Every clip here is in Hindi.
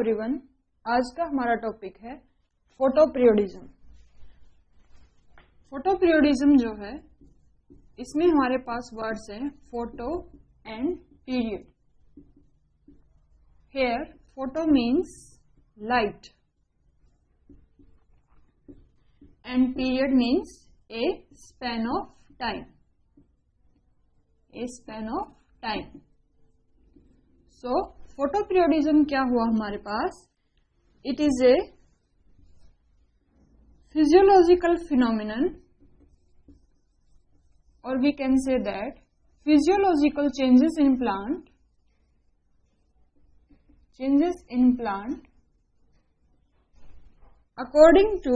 एवरीवन, आज का हमारा टॉपिक है फोटोपीरियोडिज्म। फोटोपीरियोडिज्म जो है इसमें हमारे पास वर्ड्स हैं photo and period. Here photo means light and period means a span of time. A span of time. So photoperiodism क्या हुआ हमारे पास? It is a physiological phenomenon, और we can say that physiological changes in plant according to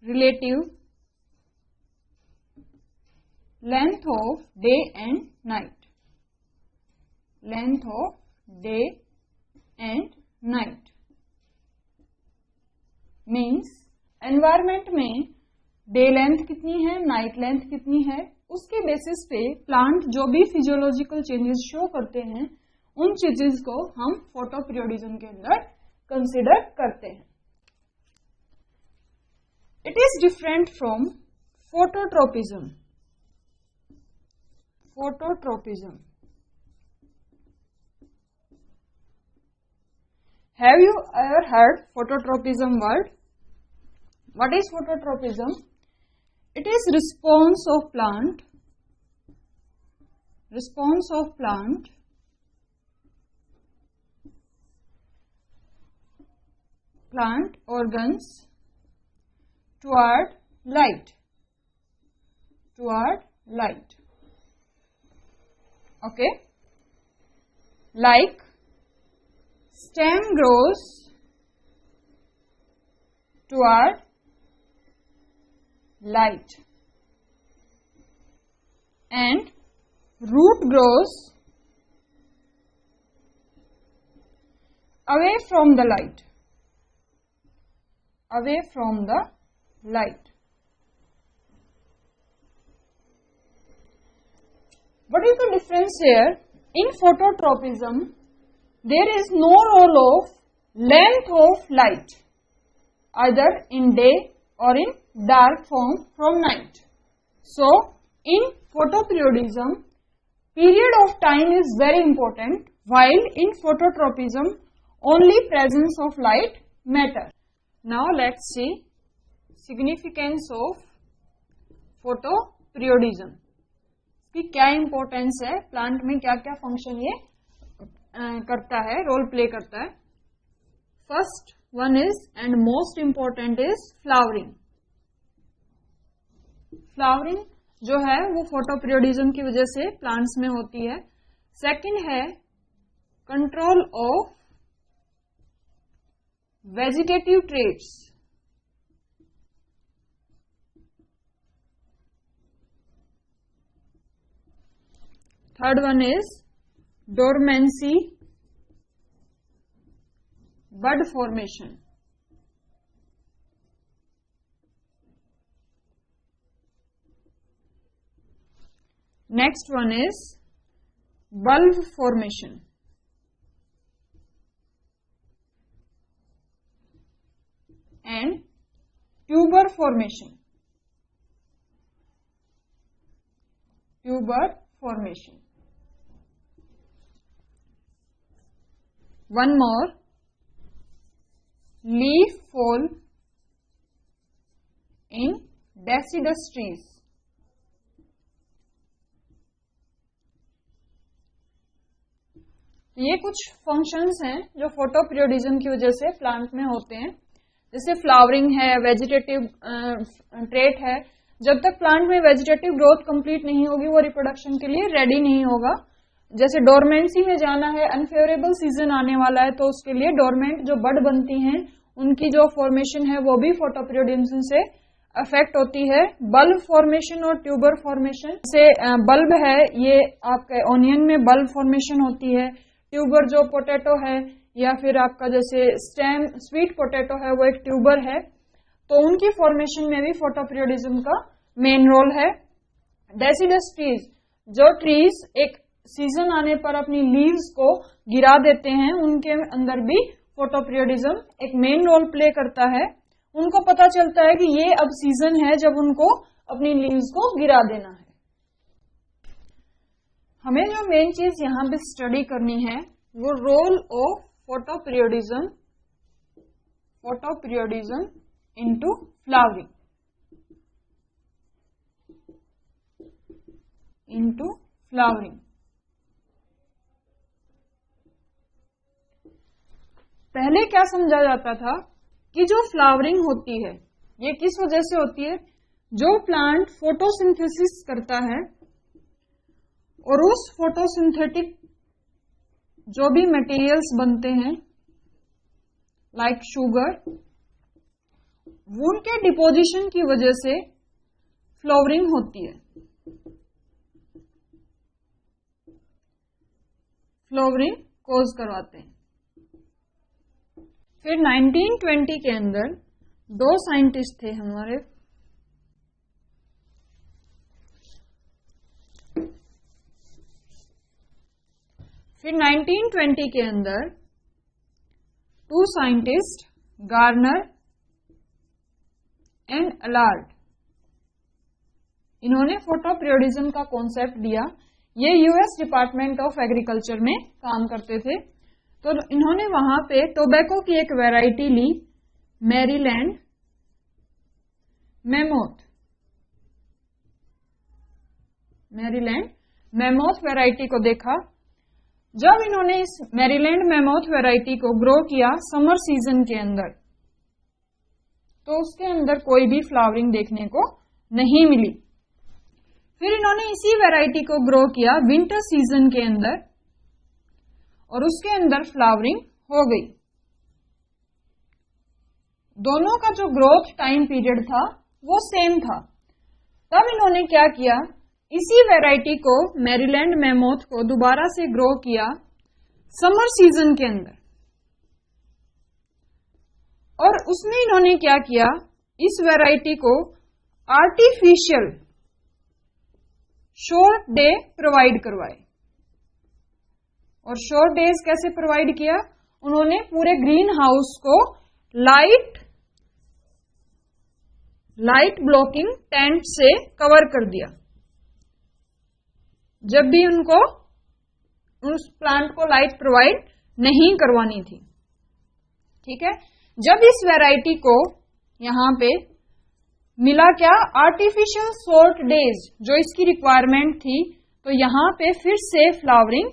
relative length of day and night. Length of day and night means environment में डे लेंथ कितनी है, नाइट लेंथ कितनी है, उसके बेसिस पे प्लांट जो भी फिजियोलॉजिकल चेंजेस शो करते हैं उन चीजेस को हम फोटोपीरियोडिज्म के अंदर कंसिडर करते हैं। It is different from phototropism. Phototropism, have you ever heard phototropism word? What is phototropism? It is response of plant organs toward light. Okay, like stem grows toward light and root grows away from the light. What is the difference here? In phototropism, there is no role of length of light, either in day or in dark form from night. So, in photoperiodism, period of time is very important, while in phototropism, only presence of light matter. Now, let's see significance of photoperiodism. कि क्या इंपॉर्टेंस है, प्लांट में क्या क्या फंक्शन ये करता है, रोल प्ले करता है। First one is and most important is flowering. Flowering जो है वो फोटोपीरियोडिज्म की वजह से प्लांट्स में होती है। सेकंड है control of vegetative traits. Third one is dormancy, bud formation. Next one is bulb formation. And tuber formation. One more, leaf fall in deciduous trees. ये कुछ फंक्शंस हैं जो फोटोपीरियोडिज्म की वजह से प्लांट में होते हैं। जैसे फ्लावरिंग है, वेजिटेटिव ट्रेट है। जब तक प्लांट में वेजिटेटिव ग्रोथ कंप्लीट नहीं होगी वो रिप्रोडक्शन के लिए रेडी नहीं होगा। जैसे डोरमेंसी में जाना है, अनफेवरेबल सीजन आने वाला है, तो उसके लिए डोरमेंट जो बड बनती हैं उनकी जो फॉर्मेशन है वो भी फोटोपीरियोडिज्म से अफेक्ट होती है। बल्ब फॉर्मेशन और ट्यूबर फॉर्मेशन से बल्ब है ये आपके ओनियन में बल्ब फॉर्मेशन होती है। ट्यूबर जो पोटैटो है या फिर आपका जैसे स्टेम स्वीट पोटैटो है वो एक ट्यूबर है, तो उनकी फॉर्मेशन में भी फोटोपीरियोडिज्म का मेन रोल है। डेसिडस ट्रीज, जो ट्रीज एक सीजन आने पर अपनी लीव्स को गिरा देते हैं उनके अंदर भी फोटोपीरियोडिज्म एक मेन रोल प्ले करता है। उनको पता चलता है कि ये अब सीजन है जब उनको अपनी लीव्स को गिरा देना है। हमें जो मेन चीज यहां पे स्टडी करनी है वो role of photoperiodism into flowering. पहले क्या समझा जाता था कि जो फ्लावरिंग होती है ये किस वजह से होती है, जो प्लांट फोटोसिंथेसिस करता है और उस फोटोसिंथेटिक जो भी मटेरियल्स बनते हैं लाइक शुगर, उनके डिपोजिशन की वजह से फ्लावरिंग होती है, फ्लावरिंग कोज करवाते हैं। फिर 1920 के अंदर दो साइंटिस्ट थे हमारे, फिर 1920 के अंदर two scientist Garner and Allard, इन्होंने फोटोपीरियोडिज्म का कॉन्सेप्ट दिया। ये यूएस डिपार्टमेंट ऑफ एग्रीकल्चर में काम करते थे। तो इन्होंने वहां पे टोबैको की एक वैरायटी ली, मैरीलैंड मैमोथ वैरायटी को देखा। जब इन्होंने इस मैरीलैंड मैमोथ वैरायटी को ग्रो किया समर सीजन के अंदर, तो उसके अंदर कोई भी फ्लावरिंग देखने को नहीं मिली। फिर इन्होंने इसी वैरायटी को ग्रो किया विंटर सीजन के अंदर और उसके अंदर फ्लावरिंग हो गई। दोनों का जो ग्रोथ टाइम पीरियड था वो सेम था। तब इन्होंने क्या किया, इसी वैरायटी को मैरीलैंड मैमोथ को दोबारा से ग्रो किया समर सीजन के अंदर, और उसमें इन्होंने क्या किया, इस वैरायटी को आर्टिफिशियल शॉर्ट डे प्रोवाइड करवाए। और शॉर्ट डेज कैसे प्रोवाइड किया, उन्होंने पूरे ग्रीन हाउस को लाइट ब्लॉकिंग टेंट से कवर कर दिया। जब भी उनको उस प्लांट को लाइट प्रोवाइड नहीं करवानी थी, ठीक है। जब इस वैरायटी को यहां पे मिला क्या, आर्टिफिशियल शॉर्ट डेज जो इसकी रिक्वायरमेंट थी, तो यहां पे फिर से फ्लावरिंग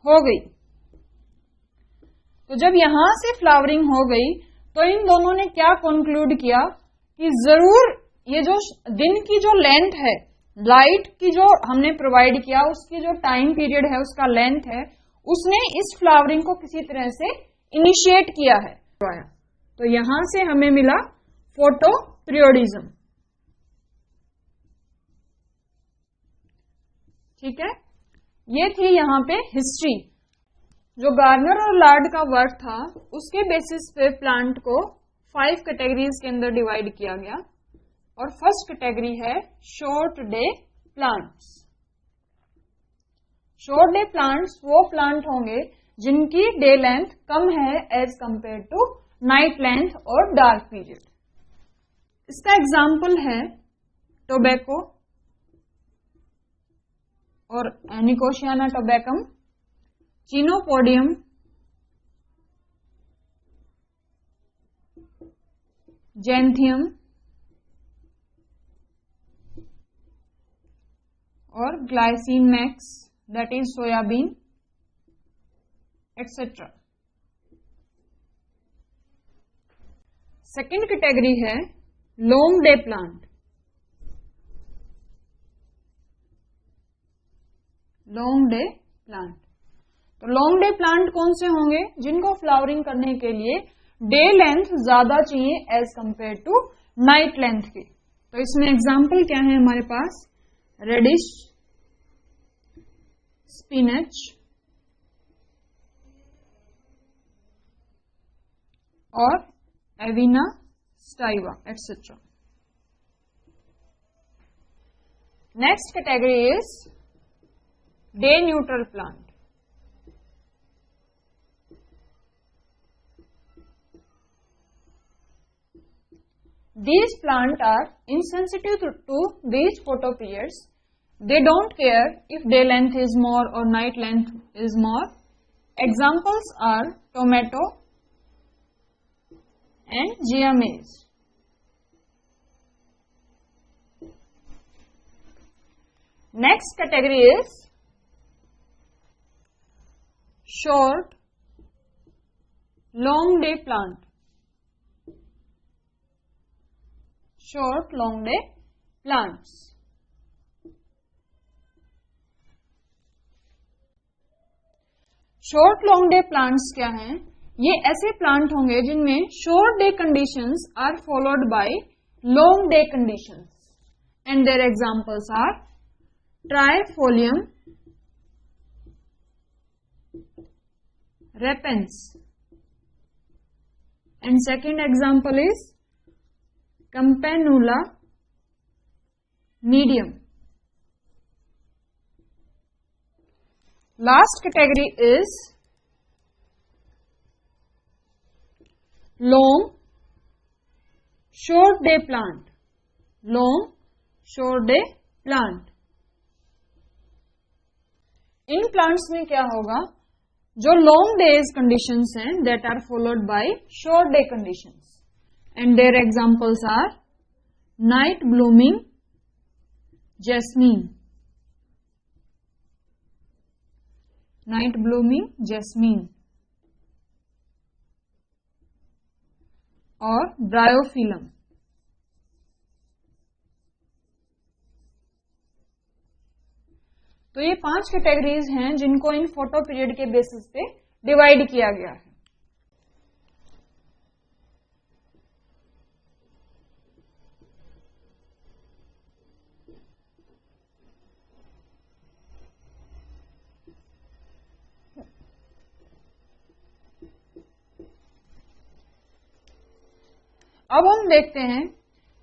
हो गई। तो जब यहां से फ्लावरिंग हो गई तो इन दोनों ने क्या कंक्लूड किया कि जरूर ये जो दिन की जो लेंथ है, लाइट की जो हमने प्रोवाइड किया, उसकी जो टाइम पीरियड है, उसका लेंथ है, उसने इस फ्लावरिंग को किसी तरह से इनिशिएट किया है। तो यहां से हमें मिला फोटोपीरियोडिज्म, ठीक है। ये थी यहां पे हिस्ट्री। जो गार्नर और लार्ड का वर्क था उसके बेसिस पे प्लांट को 5 कैटेगरीज के अंदर डिवाइड किया गया, और फर्स्ट कैटेगरी है short day plants. Short day plants वो प्लांट होंगे जिनकी डे लेंथ कम है as compare to night length और डार्क पीरियड। इसका एग्जाम्पल है टोबैको और निकोशियाना टोबैकम, चिनोपोडियम, जेंथियम और glycine max that is soybean etcetera. Second category है long day plant. Long day plant, तो लॉन्ग डे प्लांट कौन से होंगे, जिनको फ्लावरिंग करने के लिए डे लेंथ ज्यादा चाहिए as compare to night length के। तो इसमें एग्जाम्पल क्या है हमारे पास, रेडिश, स्पिनच और avena sativa etcetera. Next category is day neutral plant. These plants are insensitive to these photo periods. They don't care if day length is more or night length is more. Examples are tomato and Gia maize. Next category is short long day plant. Short long day plants. Short long day plants क्या हैं? ये ऐसे प्लांट होंगे जिनमें short day conditions are followed by long day conditions and their examples are trifolium, repens and second example is campanula medium. Last category is long short day plant. Long short day plant. In plants में क्या होगा? जो लॉन्ग डेज कंडीशंस हैं that are followed by short day conditions and their examples are night blooming jasmine. Night blooming jasmine और ब्रायोफिलम. तो ये 5 कैटेगरीज हैं जिनको इन फोटो पीरियड के बेसिस पे डिवाइड किया गया है. अब हम देखते हैं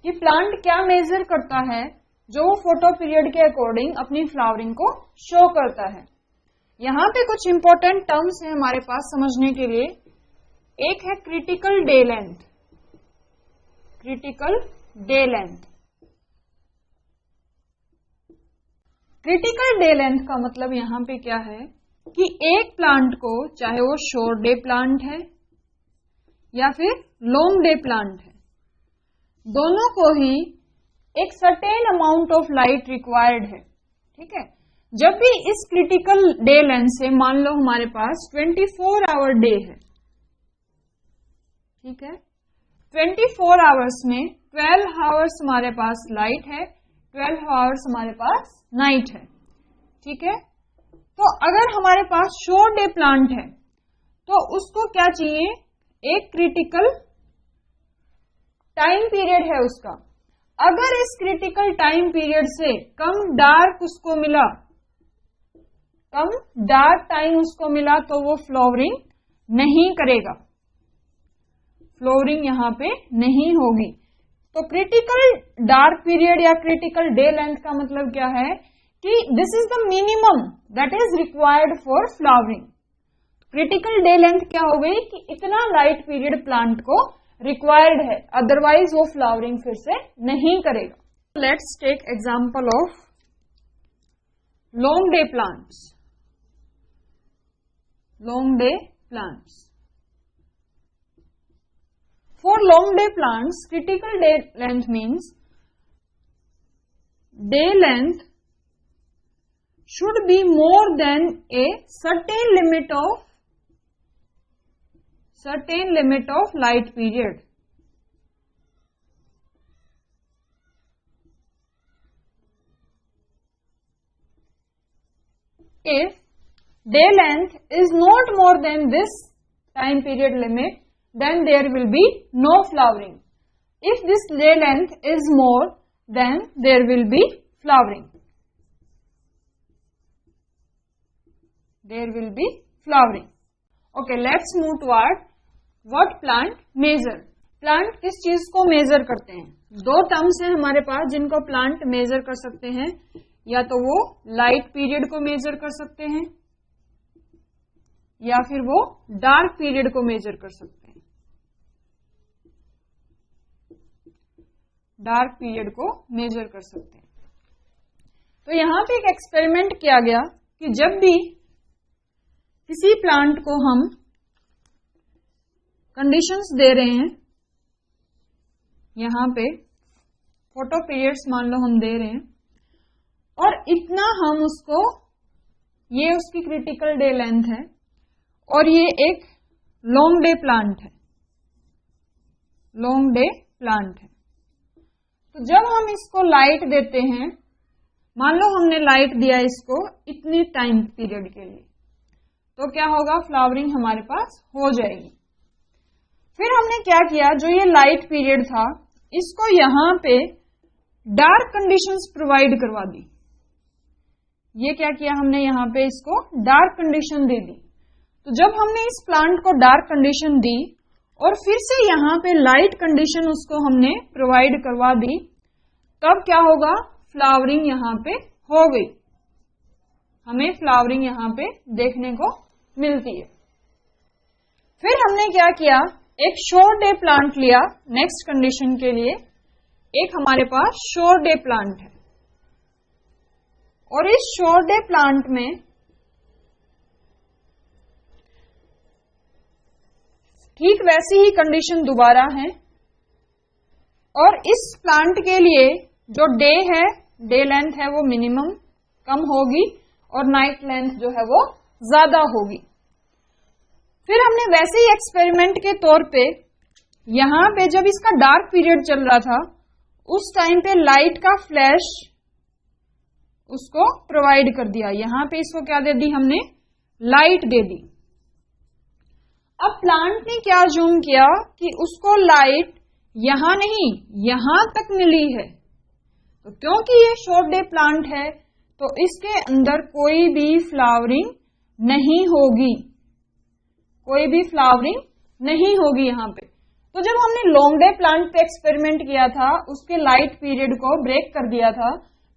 कि प्लांट क्या मेजर करता है जो वो फोटो पीरियड के अकॉर्डिंग अपनी फ्लावरिंग को शो करता है. यहां पे कुछ इंपॉर्टेंट टर्म्स हैं हमारे पास समझने के लिए. एक है critical day length. Critical day length. Critical day length का मतलब यहां पे क्या है कि एक प्लांट को, चाहे वो शॉर्ट डे प्लांट है या फिर लॉन्ग डे प्लांट है, दोनों को ही एक certain amount of light required है. ठीक है. जब भी इस क्रिटिकल डे लेंथ से मान लो हमारे पास 24 आवर डे है. ठीक है. 24 आवर्स में 12 आवर्स हमारे पास लाइट है, 12 आवर्स हमारे पास नाइट है. ठीक है. तो अगर हमारे पास शॉर्ट डे प्लांट है तो उसको क्या चाहिए? एक क्रिटिकल टाइम पीरियड है उसका. अगर इस क्रिटिकल टाइम पीरियड से कम डार्क उसको मिला, कम डार्क टाइम उसको मिला तो वो फ्लावरिंग नहीं करेगा. फ्लावरिंग यहां पे नहीं होगी. तो क्रिटिकल डार्क पीरियड या क्रिटिकल डे लेंथ का मतलब क्या है कि this is the minimum that is required for flowering. Critical day length क्या हो गई कि इतना लाइट पीरियड प्लांट को रिक्वायर्ड है, अदरवाइज वो फ्लावरिंग फिर से नहीं करेगा. Let's take example of long day plants. Long day plants. For long day plants critical day length means day length should be more than a certain limit of light period. If day length is not more than this time period limit, then there will be no flowering. If this day length is more, then there will be flowering. There will be flowering. Okay, let's move toward what plant measure. Plant किस चीज को मेजर करते हैं? दो टर्म्स हैं हमारे पास जिनको प्लांट मेजर कर सकते हैं. या तो वो लाइट पीरियड को मेजर कर सकते हैं या फिर वो डार्क पीरियड को मेजर कर सकते हैं. डार्क पीरियड को मेजर कर सकते हैं। तो यहां पे एक एक्सपेरिमेंट किया गया कि जब भी किसी प्लांट को हम कंडीशंस दे रहे हैं, यहां पे फोटो पीरियड्स मान लो हम दे रहे हैं, और इतना हम उसको, ये उसकी क्रिटिकल डे लेंथ है और ये एक लॉन्ग डे प्लांट है, लॉन्ग डे प्लांट है। तो जब हम इसको लाइट देते हैं, मान लो हमने लाइट दिया इसको इतनी टाइम पीरियड के लिए, तो क्या होगा, फ्लावरिंग हमारे पास हो जाएगी। फिर हमने क्या किया, जो ये लाइट पीरियड था इसको यहां पे डार्क कंडीशंस प्रोवाइड करवा दी। ये क्या किया हमने, यहां पे इसको डार्क कंडीशन दे दी। तो जब हमने इस प्लांट को डार्क कंडीशन दी और फिर से यहां पे लाइट कंडीशन उसको हमने प्रोवाइड करवा दी, तब क्या होगा, फ्लावरिंग यहां पे हो गई, हमें फ्लावरिंग यहां पे देखने को मिलती है। फिर हमने क्या किया, एक शॉर्ट डे प्लांट लिया नेक्स्ट कंडीशन के लिए। एक हमारे पास शॉर्ट डे प्लांट है और इस शॉर्ट डे प्लांट में ठीक वैसी ही कंडीशन दोबारा है, और इस प्लांट के लिए जो डे है, डे लेंथ है वो मिनिमम कम होगी और नाइट लेंथ जो है वो ज्यादा होगी। फिर हमने वैसे ही एक्सपेरिमेंट के तौर पे यहां पे जब इसका डार्क पीरियड चल रहा था उस टाइम पे लाइट का फ्लैश उसको प्रोवाइड कर दिया। यहां पे इसको क्या दे दी हमने, लाइट दे दी। अब प्लांट ने क्या जूम किया कि उसको लाइट यहां नहीं यहां तक मिली है, तो क्योंकि ये शॉर्ट डे प्लांट है तो इसके अंदर कोई भी फ्लावरिंग नहीं होगी, कोई भी फ्लावरिंग नहीं होगी यहां पे। तो जब हमने लॉन्ग डे प्लांट पे एक्सपेरिमेंट किया था, उसके लाइट पीरियड को ब्रेक कर दिया था,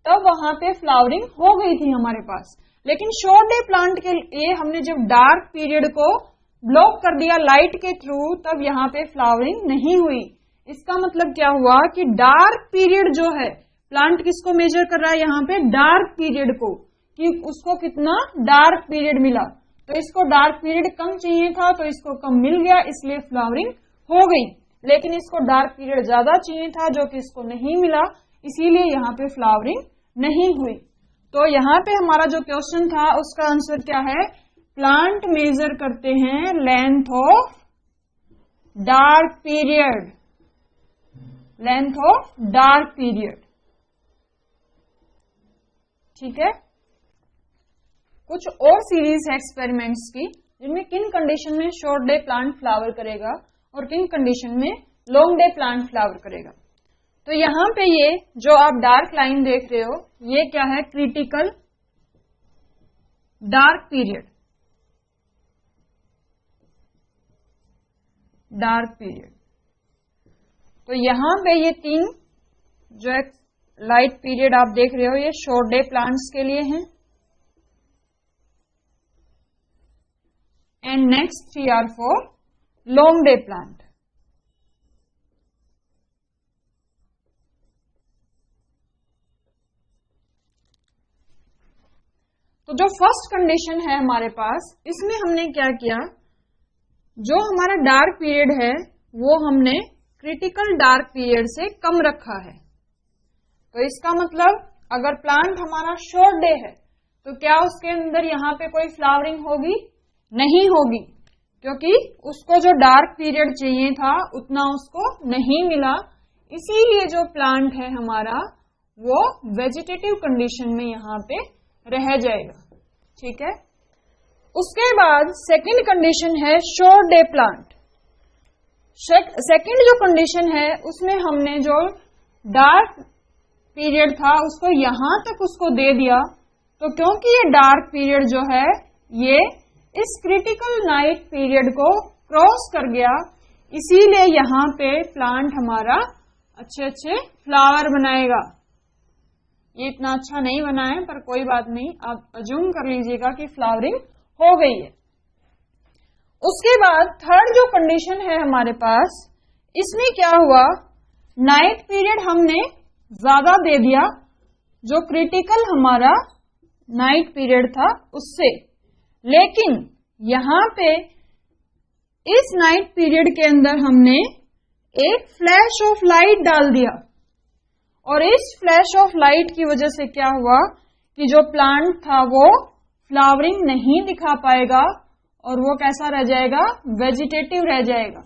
तब वहां पे फ्लावरिंग हो गई थी हमारे पास। लेकिन शॉर्ट डे प्लांट के लिए हमने जब डार्क पीरियड को ब्लॉक कर दिया लाइट के थ्रू, तब यहां पे फ्लावरिंग नहीं हुई। इसका मतलब क्या हुआ कि डार्क पीरियड जो है, प्लांट किसको मेजर कर रहा है यहां पे, डार्क पीरियड को, कि उसको कितना डार्क पीरियड मिला। तो इसको डार्क पीरियड कम चाहिए था तो इसको कम मिल गया, इसलिए फ्लावरिंग हो गई। लेकिन इसको डार्क पीरियड ज्यादा चाहिए था जो कि इसको नहीं मिला, इसीलिए यहां पे फ्लावरिंग नहीं हुई। तो यहां पे हमारा जो क्वेश्चन था उसका आंसर क्या है, प्लांट मेजर करते हैं length of dark period, length of dark period. ठीक है। कुछ और सीरीज है एक्सपेरिमेंट्स की जिनमें किन कंडीशन में शॉर्ट डे प्लांट फ्लावर करेगा और किन कंडीशन में लॉन्ग डे प्लांट फ्लावर करेगा। तो यहां पे ये जो आप डार्क लाइन देख रहे हो, ये क्या है, critical dark period, dark period. तो यहां पे ये तीन जो लाइट पीरियड आप देख रहे हो, ये शॉर्ट डे प्लांट्स के लिए हैं, and next 3 are for long day plant. तो जो फर्स्ट कंडीशन है हमारे पास, इसमें हमने क्या किया, जो हमारा डार्क पीरियड है वो हमने क्रिटिकल डार्क पीरियड से कम रखा है। तो इसका मतलब अगर प्लांट हमारा शॉर्ट डे है तो क्या उसके अंदर यहां पे कोई फ्लावरिंग होगी, नहीं होगी, क्योंकि उसको जो डार्क पीरियड चाहिए था उतना उसको नहीं मिला। इसीलिए जो प्लांट है हमारा वो वेजिटेटिव कंडीशन में यहां पे रह जाएगा। ठीक है। उसके बाद सेकंड कंडीशन है शॉर्ट डे प्लांट। सेकंड जो कंडीशन है उसमें हमने जो डार्क पीरियड था उसको यहां तक उसको दे दिया। तो क्योंकि ये डार्क पीरियड जो है ये इस क्रिटिकल नाइट पीरियड को क्रॉस कर गया, इसीलिए यहां पे प्लांट हमारा अच्छे अच्छे फ्लावर बनाएगा। ये इतना अच्छा नहीं बना है पर कोई बात नहीं, आप अज्यूम कर लीजिएगा कि फ्लावरिंग हो गई है। उसके बाद थर्ड जो कंडीशन है हमारे पास, इसमें क्या हुआ नाइट पीरियड हमने ज्यादा दे दिया, जो क्रिटिकल हमारा नाइट पीरियड था उससे, लेकिन यहां पे इस नाइट पीरियड के अंदर हमने एक फ्लैश ऑफ लाइट डाल दिया, और इस फ्लैश ऑफ लाइट की वजह से क्या हुआ कि जो प्लांट था वो फ्लावरिंग नहीं दिखा पाएगा और वो कैसा रह जाएगा, वेजिटेटिव रह जाएगा,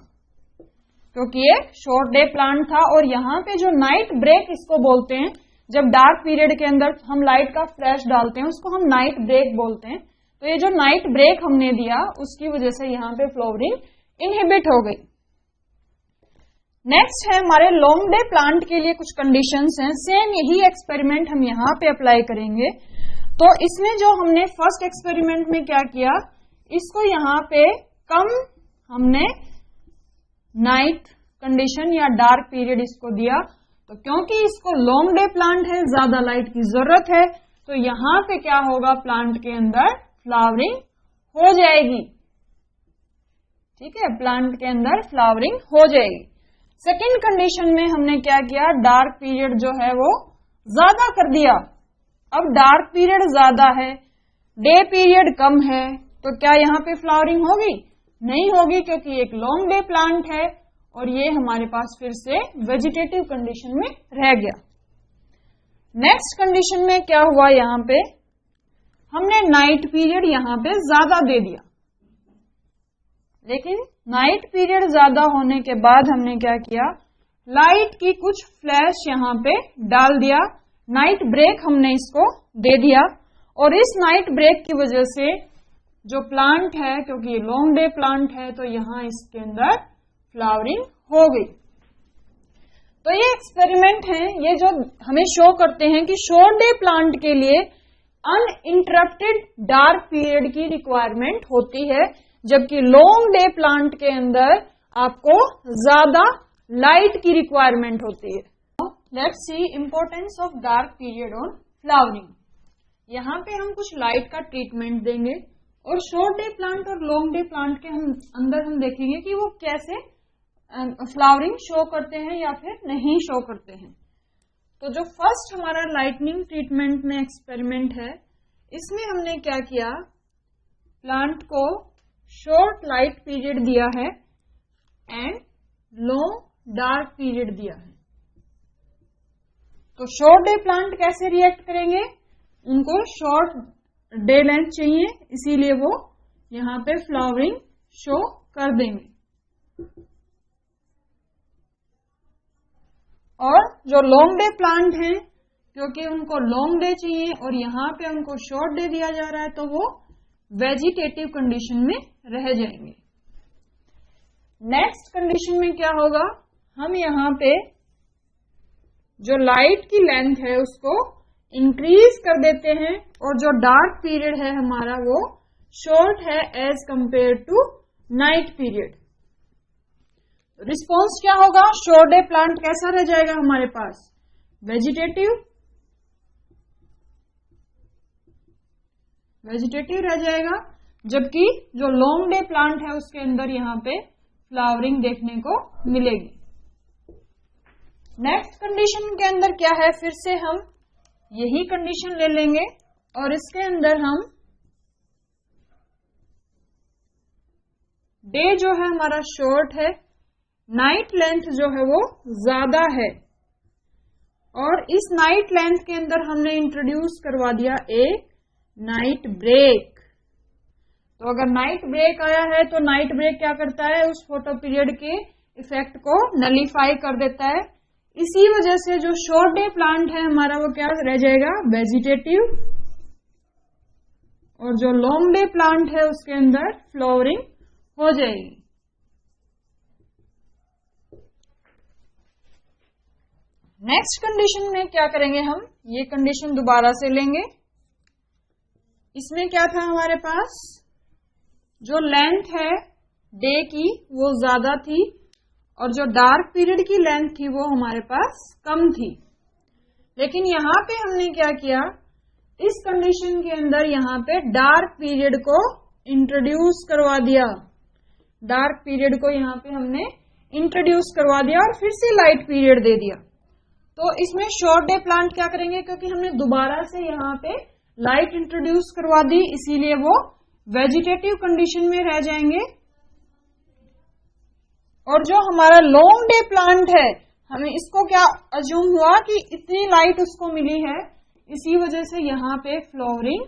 क्योंकि ये शॉर्ट डे प्लांट था। और यहाँ पे जो नाइट ब्रेक इसको बोलते हैं, जब डार्क पीरियड के अंदर हम लाइट का फ्लैश डालते हैं उसको हम नाइट ब्रेक बोलते हैं। तो ये जो नाइट ब्रेक हमने दिया उसकी वजह से यहाँ पे फ्लावरिंग इनहिबिट हो गई। नेक्स्ट है हमारे लॉन्ग डे प्लांट के लिए कुछ कंडीशंस हैं। सेम यही एक्सपेरिमेंट हम यहाँ पे अप्लाई करेंगे। तो इसमें जो हमने फर्स्ट एक्सपेरिमेंट में क्या किया, इसको यहाँ पे कम हमने नाइट कंडीशन या डार्क पीरियड इसको दिया। तो क्योंकि इसको लॉन्ग डे प्लांट है, ज्यादा लाइट की जरूरत है, तो यहां पे क्या होगा, प्लांट के अंदर फ्लावरिंग हो जाएगी। ठीक है, प्लांट के अंदर फ्लावरिंग हो जाएगी। सेकेंड कंडीशन में हमने क्या किया, डार्क पीरियड जो है वो ज्यादा कर दिया। अब डार्क पीरियड ज्यादा है, डे पीरियड कम है, तो क्या यहाँ पे फ्लावरिंग होगी? नहीं होगी, क्योंकि एक लॉन्ग डे प्लांट है और ये हमारे पास फिर से वेजिटेटिव कंडीशन में रह गया। नेक्स्ट कंडीशन में क्या हुआ, यहाँ पे हमने नाइट पीरियड यहाँ पे ज्यादा दे दिया, लेकिन नाइट पीरियड ज्यादा होने के बाद हमने क्या किया, लाइट की कुछ फ्लैश यहाँ पे डाल दिया, नाइट ब्रेक हमने इसको दे दिया। और इस नाइट ब्रेक की वजह से जो प्लांट है, क्योंकि ये लॉन्ग डे प्लांट है, तो यहां इसके अंदर फ्लावरिंग हो गई। तो ये एक्सपेरिमेंट है, ये जो हमें शो करते हैं कि शॉर्ट डे प्लांट के लिए अनइंटरप्टेड डार्क पीरियड की रिक्वायरमेंट होती है, जबकि लॉन्ग डे प्लांट के अंदर आपको ज्यादा लाइट की रिक्वायरमेंट होती है। Let's see importance of dark period on flowering. यहाँ पे हम कुछ लाइट का ट्रीटमेंट देंगे और शॉर्ट डे प्लांट और लॉन्ग डे प्लांट के अंदर हम देखेंगे कि वो कैसे फ्लावरिंग शो करते हैं या फिर नहीं शो करते हैं। तो जो फर्स्ट हमारा लाइटनिंग ट्रीटमेंट में एक्सपेरिमेंट है, इसमें हमने क्या किया, प्लांट को शॉर्ट लाइट पीरियड दिया है एंड लॉन्ग डार्क पीरियड दिया है। तो शॉर्ट डे प्लांट कैसे रिएक्ट करेंगे, उनको शॉर्ट डे लेंथ चाहिए, इसीलिए वो यहां पे फ्लावरिंग शो कर देंगे। और जो लॉन्ग डे प्लांट हैं, क्योंकि उनको लॉन्ग डे चाहिए और यहां पे उनको शॉर्ट डे दिया जा रहा है, तो वो वेजिटेटिव कंडीशन में रह जाएंगे। नेक्स्ट कंडीशन में क्या होगा, हम यहां पे जो लाइट की लेंथ है उसको इंक्रीज कर देते हैं और जो डार्क पीरियड है हमारा वो शॉर्ट है as compare to night period. Response क्या होगा, शॉर्ट डे प्लांट कैसा रह जाएगा हमारे पास, वेजिटेटिव रह जाएगा, जबकि जो लॉन्ग डे प्लांट है उसके अंदर यहां पे फ्लावरिंग देखने को मिलेगी। नेक्स्ट कंडीशन के अंदर क्या है, फिर से हम यही कंडीशन ले लेंगे और इसके अंदर हम डे जो है हमारा शॉर्ट है, नाइट लेंथ जो है वो ज्यादा है, और इस नाइट लेंथ के अंदर हमने इंट्रोड्यूस करवा दिया ए नाइट ब्रेक। तो अगर नाइट ब्रेक आया है तो नाइट ब्रेक क्या करता है, उस फोटो पीरियड के इफेक्ट को नलीफाई कर देता है। इसी वजह से जो शॉर्ट डे प्लांट है हमारा वो क्या रह जाएगा, वेजिटेटिव, और जो लॉन्ग डे प्लांट है उसके अंदर फ्लावरिंग हो जाएगी। नेक्स्ट कंडीशन में क्या करेंगे, हम ये कंडीशन दोबारा से लेंगे। इसमें क्या था हमारे पास, जो लेंथ है डे की वो ज्यादा थी और जो डार्क पीरियड की लेंथ थी वो हमारे पास कम थी। लेकिन यहां पे हमने क्या किया, इस कंडीशन के अंदर यहां पे डार्क पीरियड को इंट्रोड्यूस करवा दिया। डार्क पीरियड को यहां पे हमने इंट्रोड्यूस करवा दिया और फिर से लाइट पीरियड दे दिया। तो इसमें शॉर्ट डे प्लांट क्या करेंगे, क्योंकि हमने दोबारा से यहाँ पे लाइट इंट्रोड्यूस करवा दी, इसीलिए वो वेजिटेटिव कंडीशन में रह जाएंगे। और जो हमारा लॉन्ग डे प्लांट है, हमें इसको क्या अज्यूम हुआ कि इतनी लाइट उसको मिली है, इसी वजह से यहाँ पे फ्लावरिंग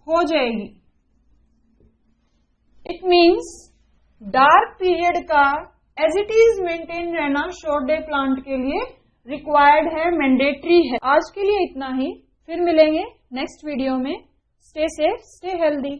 हो जाएगी। इट मीन्स डार्क पीरियड का एज इट इज मेंटेन रहना शॉर्ट डे प्लांट के लिए रिक्वायर्ड है, मैंडेटरी है। आज के लिए इतना ही, फिर मिलेंगे नेक्स्ट वीडियो में। Stay safe, stay healthy.